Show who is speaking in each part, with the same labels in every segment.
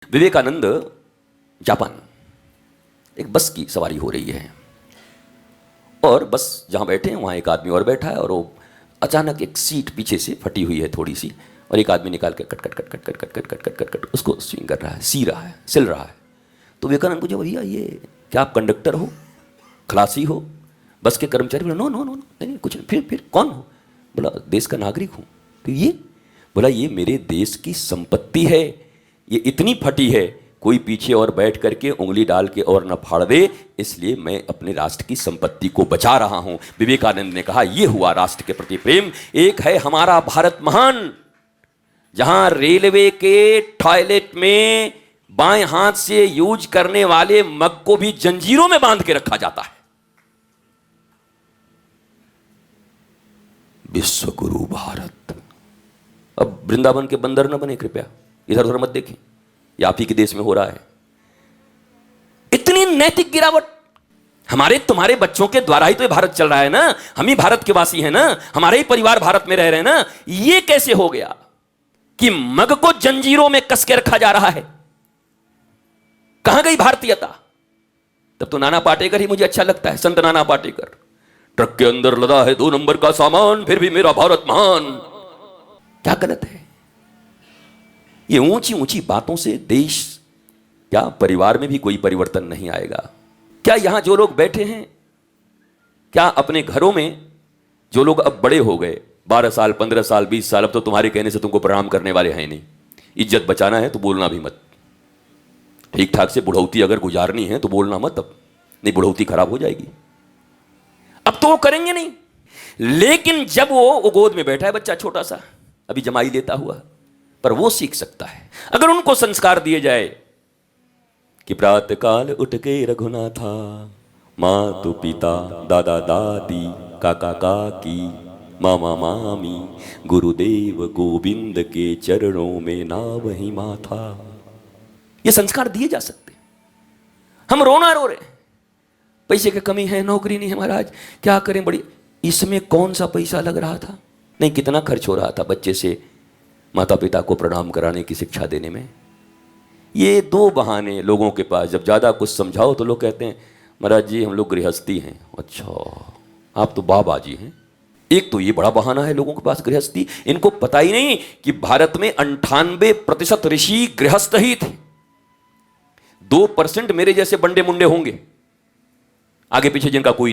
Speaker 1: Vivekananda Japan, एक बस की सवारी हो रही है और बस जहाँ बैठे हैं वहाँ एक आदमी और बैठा है और वो अचानक एक सीट पीछे से फटी हुई है थोड़ी सी और एक आदमी निकाल के cut cut cut cut cut cut cut cut cut cut cut उसको स्विंग कर रहा है, सी रहा है, सिल रहा है। तो विवेकानंद पूछे, भैया ये क्या आप कंडक्टर हो, खलासी हो, बस के कर्मचारी? बोला नो नो नो नहीं कुछ नहीं। फिर कौन हो? बोला देश का नागरिक हूँ। तो ये बोला ये मेरे देश की संपत्ति है, ये इतनी फटी है कोई पीछे और बैठ करके उंगली डाल के और न फाड़ दे, इसलिए मैं अपने राष्ट्र की संपत्ति को बचा रहा हूं। विवेकानंद ने कहा यह हुआ राष्ट्र के प्रति प्रेम। एक है हमारा भारत महान, जहां रेलवे के टॉयलेट में बाएं हाथ से यूज करने वाले मग को भी जंजीरों में बांध के रखा जाता है। विश्व गुरु भारत। अब वृंदावन के बंदर न बने कृपया, इधर उधर मत देखें, ये आप ही के देश में हो रहा है। इतनी नैतिक गिरावट हमारे तुम्हारे बच्चों के द्वारा ही तो ये भारत चल रहा है ना, हम ही भारत के वासी हैं ना, हमारे ही परिवार भारत में रह रहे हैं ना। ये कैसे हो गया कि मग को जंजीरों में कस के रखा जा रहा है? कहां गई भारतीयता? तब तो नाना पाटेकर ही मुझे अच्छा लगता है, संत नाना पाटेकर। ट्रक के अंदर लदा है 2 नंबर का सामान, फिर भी मेरा भारत महान। क्या गलत है? ये ऊंची ऊंची बातों से देश क्या परिवार में भी कोई परिवर्तन नहीं आएगा? क्या यहां जो लोग बैठे हैं, क्या अपने घरों में जो लोग अब बड़े हो गए, 12 साल 15 साल 20 साल, अब तो तुम्हारे कहने से तुमको प्रणाम करने वाले हैं नहीं। इज्जत बचाना है तो बोलना भी मत, ठीक ठाक से बुढ़ौती अगर गुजारनी है तो बोलना मत, अब नहीं बुढ़ौती खराब हो जाएगी। अब तो वो करेंगे नहीं, लेकिन जब वो गोद में बैठा है बच्चा छोटा सा अभी जमाई लेता हुआ, पर वो सीख सकता है अगर उनको संस्कार दिए जाए कि प्रातः काल उठ के रघुनाथा, मातु पिता दादा दादी काका काकी मामा मामी, गुरुदेव गोविंद के चरणों में ना वही माथा। ये संस्कार दिए जा सकते। हम रोना रो रहे, पैसे की कमी है, नौकरी नहीं है महाराज, क्या करें, बड़ी। इसमें कौन सा पैसा लग रहा था? नहीं, कितना खर्च हो रहा था बच्चे से माता पिता को प्रणाम कराने की शिक्षा देने में। ये 2 बहाने लोगों के पास, जब ज़्यादा कुछ समझाओ तो लोग कहते हैं महाराज जी हम लोग गृहस्थी हैं। अच्छा, आप तो बाबा जी हैं। एक तो ये बड़ा बहाना है लोगों के पास, गृहस्थी। इनको पता ही नहीं कि भारत में 98% ऋषि गृहस्थ ही थे। 2% मेरे जैसे बंडे मुंडे होंगे आगे पीछे जिनका कोई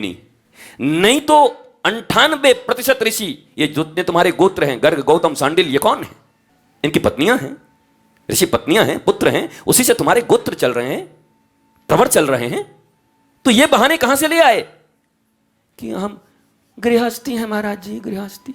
Speaker 1: नहीं तो 98% ऋषि, ये जितने तुम्हारे गोत्र हैं, गर्ग गौतम सांडिल, ये कौन है? इनकी पत्नियां हैं, ऋषि पत्नियां हैं, पुत्र हैं, उसी से तुम्हारे गोत्र चल रहे हैं, प्रवर चल रहे हैं। तो ये बहाने कहां से ले आए कि हम गृहस्थी हैं महाराज जी, गृहस्थी।